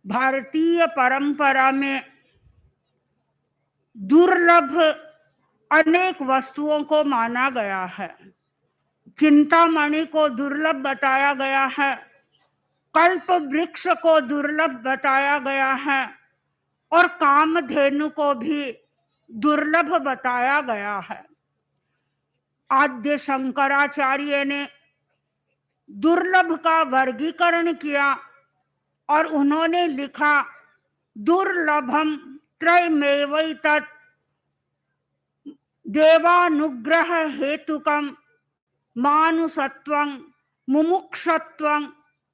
भारतीय परंपरा में दुर्लभ अनेक वस्तुओं को माना गया है। चिंतामणि को दुर्लभ बताया गया है, कल्प वृक्ष को दुर्लभ बताया गया है और कामधेनु को भी दुर्लभ बताया गया है। आद्य शंकराचार्य ने दुर्लभ का वर्गीकरण किया और उन्होंने लिखा, दुर्लभम त्रयमेवैतत् देवानुग्रह हेतुकम मानुषत्वं मुमुक्षत्वं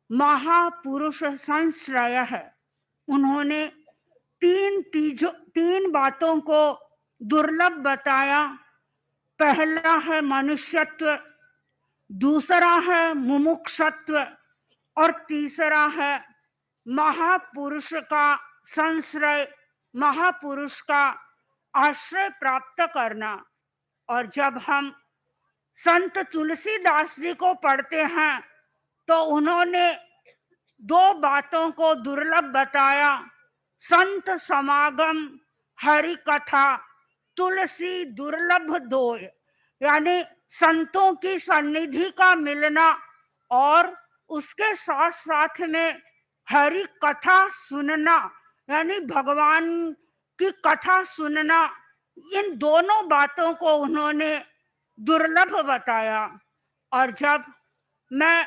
महापुरुष संश्रय है। उन्होंने तीन बातों को दुर्लभ बताया। पहला है मनुष्यत्व, दूसरा है मुमुक्षत्व और तीसरा है महापुरुष का संश्रय, महापुरुष का आश्रय प्राप्त करना। और जब हम संत तुलसीदास जी को पढ़ते हैं तो उन्होंने दो बातों को दुर्लभ बताया, संत समागम हरि कथा तुलसी दुर्लभ दोय, यानी संतों की सन्निधि का मिलना और उसके साथ साथ में हरि कथा सुनना, यानी भगवान की कथा सुनना, इन दोनों बातों को उन्होंने दुर्लभ बताया। और जब मैं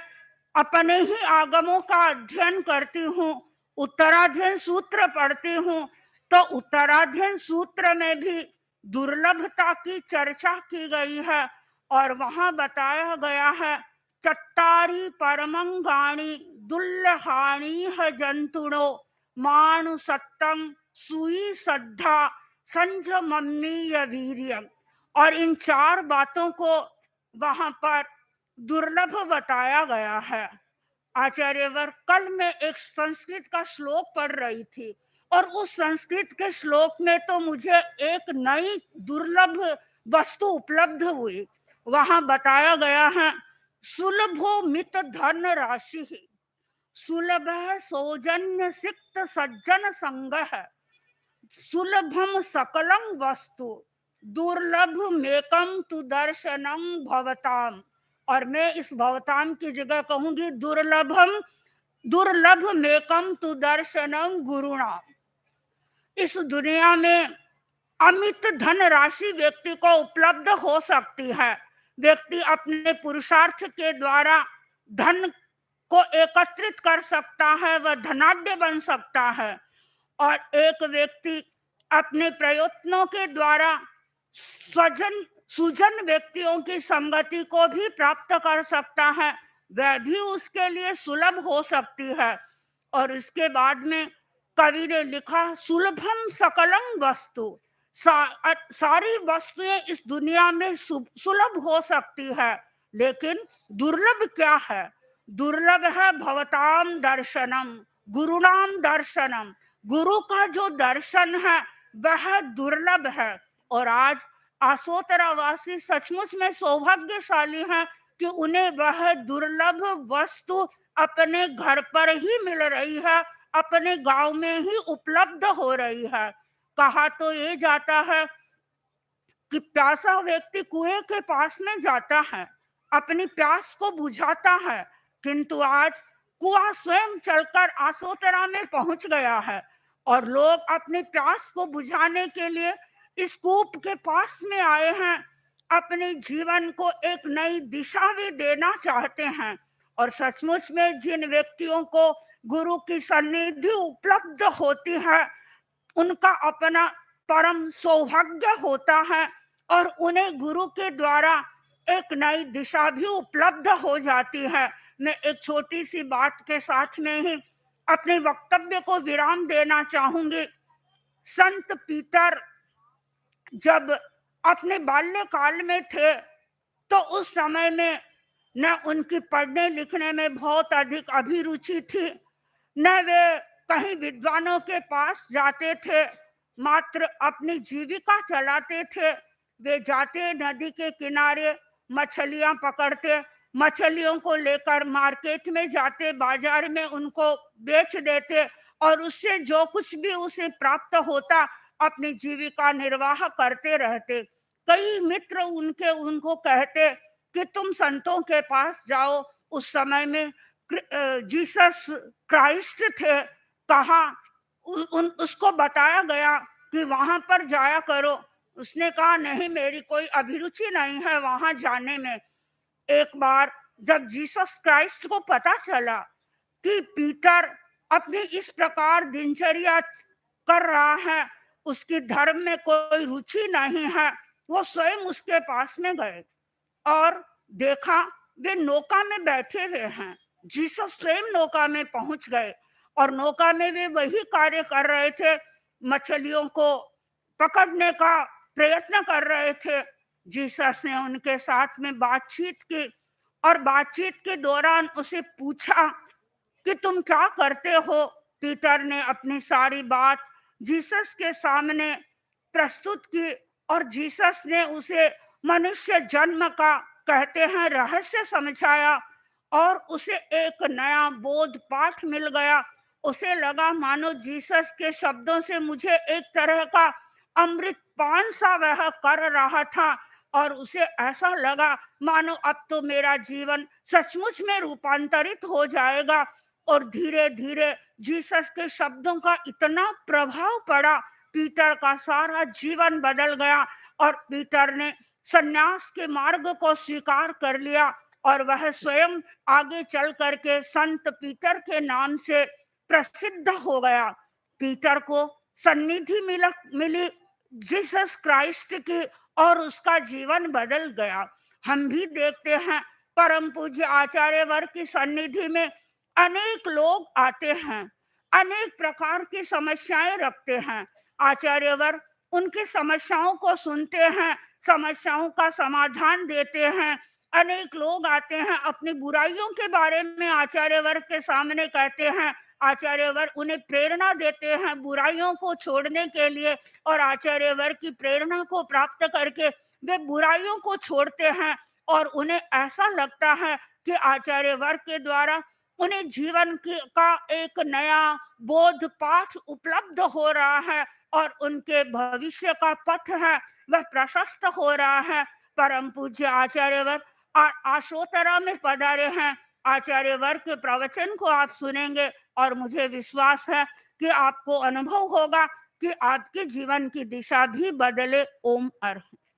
अपने ही आगमों का अध्ययन करती हूँ, उत्तराध्ययन सूत्र पढ़ती हूँ, तो उत्तराध्ययन सूत्र में भी दुर्लभता की चर्चा की गई है और वहां बताया गया है, चट्टारी परमंगाणी दुल्लहाणी जंतुणो मानुषत्तम सुई श्रद्धा संजमनीय वीर्यम। और इन चार बातों को वहां पर दुर्लभ बताया गया है। आचार्यवर, कल मैं एक संस्कृत का श्लोक पढ़ रही थी और उस संस्कृत के श्लोक में तो मुझे एक नई दुर्लभ वस्तु उपलब्ध हुई। वहां बताया गया है, सुलभो मित धन राशि सुलभ सौजन्य सिक्त सज्जन संग सुलभम सकलम वस्तु दुर्लभ मेकम तु दर्शनम भवताम। और मैं इस भवताम की जगह कहूंगी दुर्लभ मेकम तु दर्शनम गुरुणाम। इस दुनिया में अमित धन राशि व्यक्ति को उपलब्ध हो सकती है। व्यक्ति अपने पुरुषार्थ के द्वारा धन को एकत्रित कर सकता है, वह धनाढ्य बन सकता है। और एक व्यक्ति अपने प्रयत्नों के द्वारा सुजन व्यक्तियों की संगति को भी प्राप्त कर सकता है, वह भी उसके लिए सुलभ हो सकती है। और इसके बाद में कवि ने लिखा, सुलभम सकलम वस्तु, सारी वस्तुएं इस दुनिया में सुलभ हो सकती है, लेकिन दुर्लभ क्या है? दुर्लभ है भवताम दर्शनम, गुरुणाम दर्शनम। गुरु का जो दर्शन है वह दुर्लभ है। और आज आसोतरावासी सचमुच में सौभाग्यशाली हैं कि उन्हें वह दुर्लभ वस्तु अपने घर पर ही मिल रही है, अपने गांव में ही उपलब्ध हो रही है। कहा तो ये जाता है कि प्यासा व्यक्ति कुएं के पास में जाता है, अपनी प्यास को बुझाता है, किंतु आज कुआं स्वयं चलकर आसोतरा में पहुंच गया है और लोग अपनी प्यास को बुझाने के लिए इस कूप के पास में आए हैं, अपने जीवन को एक नई दिशा भी देना चाहते हैं। और सचमुच में जिन व्यक्तियों को गुरु की सन्निधि उपलब्ध होती है, उनका अपना परम सौभाग्य होता है और उन्हें गुरु के द्वारा एक नई दिशा भी उपलब्ध हो जाती है। मैं एक छोटी सी बात के साथ में ही अपने वक्तव्य को विराम देना चाहूंगी। संत पीटर जब अपने बाल्यकाल में थे तो उस समय में न उनकी पढ़ने लिखने में बहुत अधिक अभिरुचि थी, न वे कहीं विद्वानों के पास जाते थे, मात्र अपनी जीविका चलाते थे। वे जाते नदी के किनारे, मछलियां पकड़ते, मछलियों को लेकर मार्केट में जाते, बाजार में उनको बेच देते और उससे जो कुछ भी उसे प्राप्त होता अपनी जीविका निर्वाह करते रहते। कई मित्र उनके उनको कहते कि तुम संतों के पास जाओ। उस समय में जीसस क्राइस्ट थे, कहा उसको बताया गया कि वहां पर जाया करो। उसने कहा नहीं, मेरी कोई अभिरुचि नहीं है वहां जाने में। एक बार जब जीसस क्राइस्ट को पता चला कि पीटर अपनी इस प्रकार दिनचर्या कर रहा है, उसकी धर्म में कोई रुचि नहीं है, वो स्वयं उसके पास में गए और देखा वे नौका में बैठे हुए हैं। जीसस स्वयं नौका में पहुंच गए और नौका में वे वही कार्य कर रहे थे, मछलियों को पकड़ने का प्रयत्न कर रहे थे। जीसस ने उनके साथ में बातचीत की और बातचीत के दौरान उसे पूछा कि तुम क्या करते हो। पीटर ने अपनी सारी बात जीसस के सामने प्रस्तुत की और जीसस ने उसे मनुष्य जन्म का कहते हैं रहस्य समझाया और उसे एक नया बोध पाठ मिल गया। उसे लगा मानो जीसस के शब्दों से मुझे एक तरह का अमृत पान सा वह कर रहा था और उसे ऐसा लगा मानो अब तो मेरा जीवन सचमुच में रूपांतरित हो जाएगा। और धीरे धीरे जीसस के शब्दों का इतना प्रभाव पड़ा, पीटर का सारा जीवन बदल गया और पीटर ने सन्यास के मार्ग को स्वीकार कर लिया और वह स्वयं आगे चल करके संत पीटर के नाम से प्रसिद्ध हो गया। पीटर को सन्निधि मिली जीसस क्राइस्ट की और उसका जीवन बदल गया। हम भी देखते हैं परम पूज्य आचार्य वर्ग की सन्निधि में अनेक लोग आते हैं, अनेक प्रकार की समस्याएं रखते हैं। आचार्यवर उनकी समस्याओं को सुनते हैं, समस्याओं का समाधान देते हैं। अनेक लोग आते हैं अपनी बुराइयों के बारे में आचार्यवर के सामने कहते हैं, आचार्यवर उन्हें प्रेरणा देते हैं बुराइयों को छोड़ने के लिए और आचार्यवर की प्रेरणा को प्राप्त करके वे बुराइयों को छोड़ते हैं और उन्हें ऐसा लगता है कि आचार्यवर के द्वारा उन्हें जीवन का एक नया बोध पाठ उपलब्ध हो रहा है और उनके भविष्य का पथ है वह प्रशस्त हो रहा है। परम पूज्य आचार्यवर आशोतरा में पधारे हैं। आचार्यवर के प्रवचन को आप सुनेंगे और मुझे विश्वास है कि आपको अनुभव होगा कि आपके जीवन की दिशा भी बदले। ओम अर्हं।